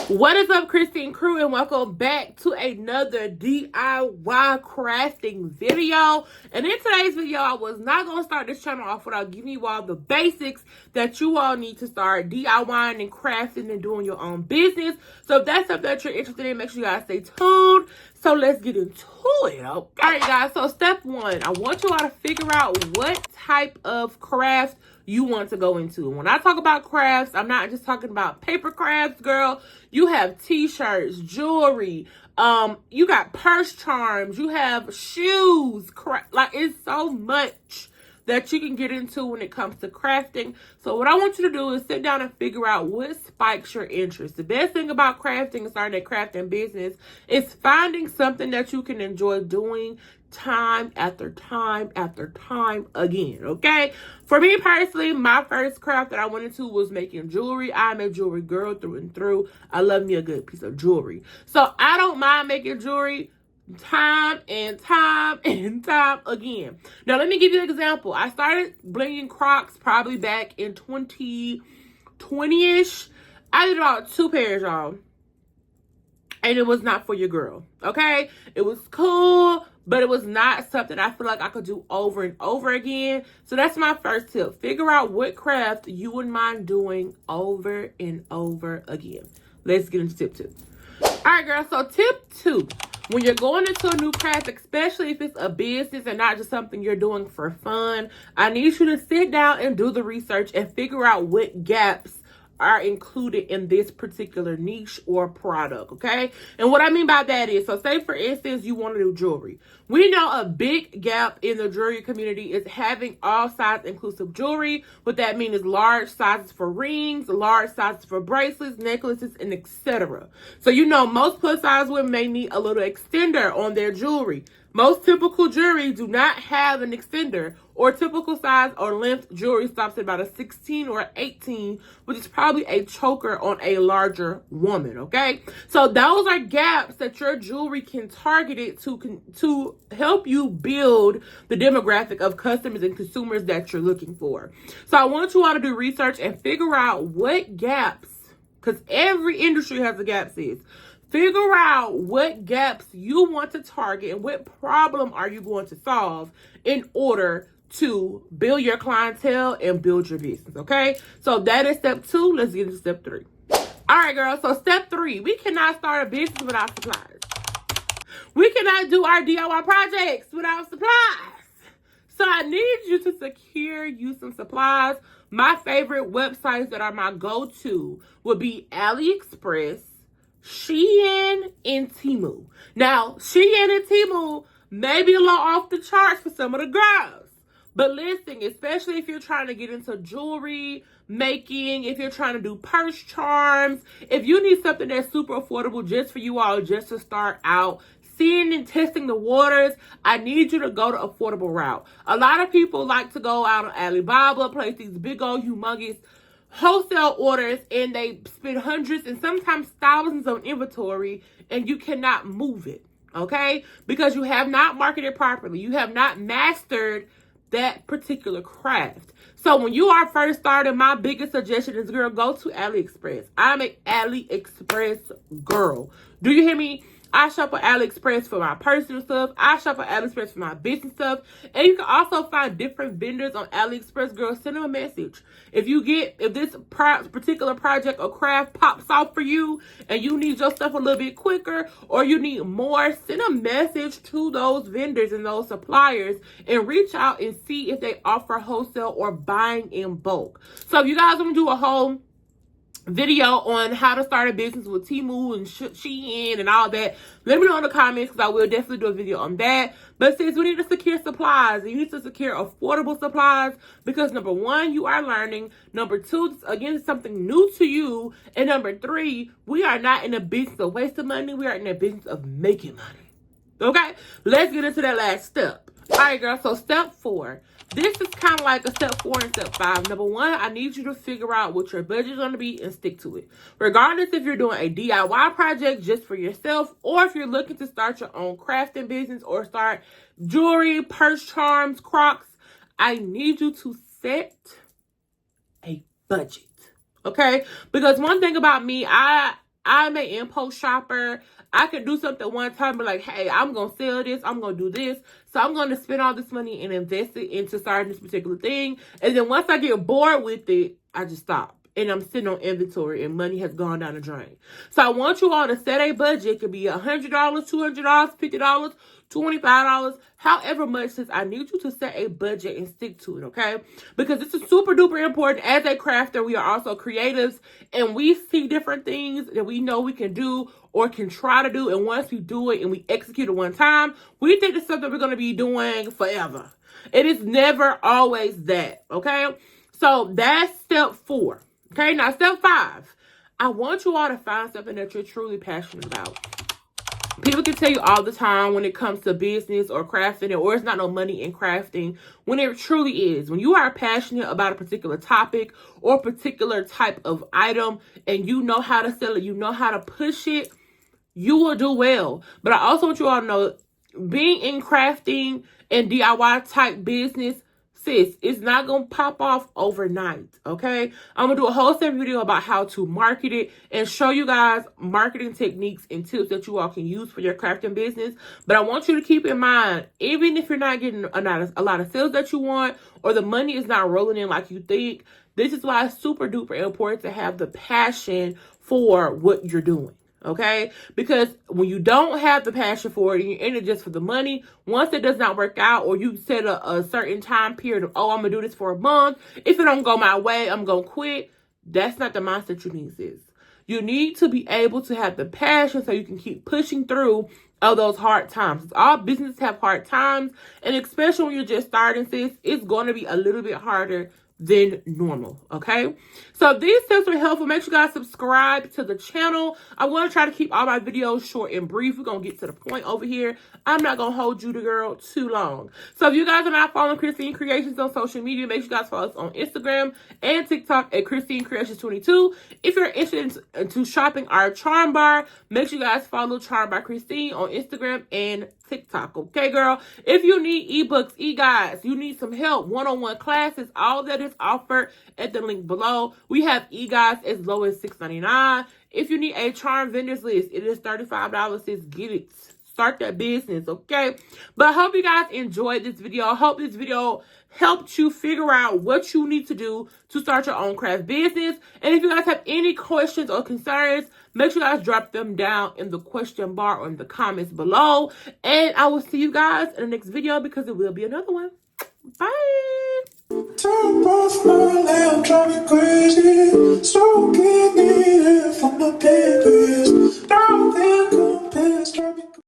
What is up, Christine crew, and welcome back to another DIY crafting video. And in today's video, I was not going to start this channel off without giving you all the basics that you all need to start DIYing and crafting and doing your own business. So if that's something that you're interested in, make sure you guys stay tuned. So let's get into it, okay? All right, guys, so step one, I want you all to figure out what type of craft you want to go into. When I talk about crafts, I'm not just talking about paper crafts, girl. You have t-shirts, jewelry, you got purse charms, you have shoes, like it's so much that you can get into when it comes to crafting. So what I want you to do is sit down and figure out what spikes your interest. The best thing about crafting and starting a crafting business is finding something that you can enjoy doing time after time after time again, okay? For me personally, my first craft that I went into was making jewelry. I'm a jewelry girl through and through. I love me a good piece of jewelry. So I don't mind making jewelry time and time and time again. Now, let me give you an example. I started blinging Crocs probably back in 2020-ish. I did about 2 pairs, y'all. And it was not for your girl, okay? It was cool, but it was not something I feel like I could do over and over again. So that's my first tip. Figure out what craft you wouldn't mind doing over and over again. Let's get into tip 2. All right, girl, so tip 2. When you're going into a new craft, especially if it's a business and not just something you're doing for fun, I need you to sit down and do the research and figure out what gaps are included in this particular niche or product, okay? And what I mean by that is, so say for instance, you want to do jewelry. We know a big gap in the jewelry community is having all size inclusive jewelry. What that means is large sizes for rings, large sizes for bracelets, necklaces, and etc. So you know most plus size women may need a little extender on their jewelry. Most typical jewelry do not have an extender, or typical size or length jewelry stops at about a 16 or 18, which is probably a choker on a larger woman, okay? So those are gaps that your jewelry can target it to help you build the demographic of customers and consumers that you're looking for. So I want you all to do research and figure out what gaps, because every industry has a gap, sis. Figure out what gaps you want to target and what problem are you going to solve in order to build your clientele and build your business, okay? So that is step 2. Let's get into step 3. All right, girl. So step 3, we cannot start a business without supplies. We cannot do our DIY projects without supplies. So I need you to secure you some supplies. My favorite websites that are my go-to would be AliExpress, Shein, and Temu. Now, Shein and Temu may be a little off the charts for some of the girls. But listen, especially if you're trying to get into jewelry making, if you're trying to do purse charms, if you need something that's super affordable just for you all, just to start out, seeing and testing the waters, I need you to go the affordable route. A lot of people like to go out on Alibaba, place these big old humongous wholesale orders, and they spend hundreds and sometimes thousands on inventory, and you cannot move it, okay? Because you have not marketed properly. You have not mastered that particular craft. So when you are first starting, my biggest suggestion is, girl, go to AliExpress. I'm an AliExpress girl. Do you hear me? I shop at AliExpress for my personal stuff. I shop at AliExpress for my business stuff. And you can also find different vendors on AliExpress. Girl, send them a message. If this particular project or craft pops off for you and you need your stuff a little bit quicker or you need more, send a message to those vendors and those suppliers and reach out and see if they offer wholesale or buying in bulk. So if you guys want to do a whole video on how to start a business with Temu and Shein and all that, let me know in the comments, because I will definitely do a video on that. But since we need to secure supplies, you need to secure affordable supplies, because number 1, you are learning. Number 2, again, it's something new to you. And number 3, we are not in the business of wasting money. We are in the business of making money. Okay? Let's get into that last step. All right, girl. So step 4. This is kind of like a step 4 and step 5. Number 1, I need you to figure out what your budget is going to be and stick to it. Regardless if you're doing a DIY project just for yourself, or if you're looking to start your own crafting business or start jewelry, purse charms, Crocs, I need you to set budget. Okay? Because one thing about me, I'm an impulse shopper. I could do something one time and be like, hey, I'm going to sell this. I'm going to do this. So I'm going to spend all this money and invest it into starting this particular thing. And then once I get bored with it, I just stop. And I'm sitting on inventory and money has gone down the drain. So I want you all to set a budget. It could be $100, $200, $50, $25, however much. Since I need you to set a budget and stick to it, okay? Because this is super duper important. As a crafter, we are also creatives, and we see different things that we know we can do or can try to do. And once we do it and we execute it one time, we think it's something we're going to be doing forever. It is never always that, okay? So that's step 4. Okay, now step 5. I want you all to find something that you're truly passionate about. People can tell you all the time when it comes to business or crafting, or it's not no money in crafting, when it truly is. When you are passionate about a particular topic or a particular type of item and you know how to sell it, you know how to push it, you will do well. But I also want you all to know, being in crafting and DIY type business, sis, it's not going to pop off overnight, okay? I'm going to do a whole separate video about how to market it and show you guys marketing techniques and tips that you all can use for your crafting business. But I want you to keep in mind, even if you're not getting a lot of sales that you want, or the money is not rolling in like you think, this is why it's super duper important to have the passion for what you're doing. Okay? Because when you don't have the passion for it and you're in it just for the money, once it does not work out, or you set a certain time period of, oh, I'm going to do this for a month. If it don't go my way, I'm going to quit. That's not the mindset you need, sis. You need to be able to have the passion so you can keep pushing through all those hard times. All businesses have hard times. And especially when you're just starting, sis, it's going to be a little bit harder than normal, okay? So these tips are helpful. Make sure you guys subscribe to the channel. I want to try to keep all my videos short and brief. We're going to get to the point over here. I'm not going to hold you, the girl, too long. So if you guys are not following Christine Creations on social media, make sure you guys follow us on Instagram and TikTok at Christine Creations 22. If you're interested into shopping our charm bar, make sure you guys follow Charm by Christine on Instagram and TikTok, okay, girl? If you need ebooks, e-guides, you need some help, one-on-one classes, all that is offered at the link below. We have e-guides as low as $6.99. If you need a charm vendors list, it is $35. Sis, get it. Start that business, okay? But I hope you guys enjoyed this video. I hope this video helped you figure out what you need to do to start your own craft business. And if you guys have any questions or concerns, make sure you guys drop them down in the question bar or in the comments below. And I will see you guys in the next video, because it will be another one. Bye. Turn off my lamp, drive me crazy. So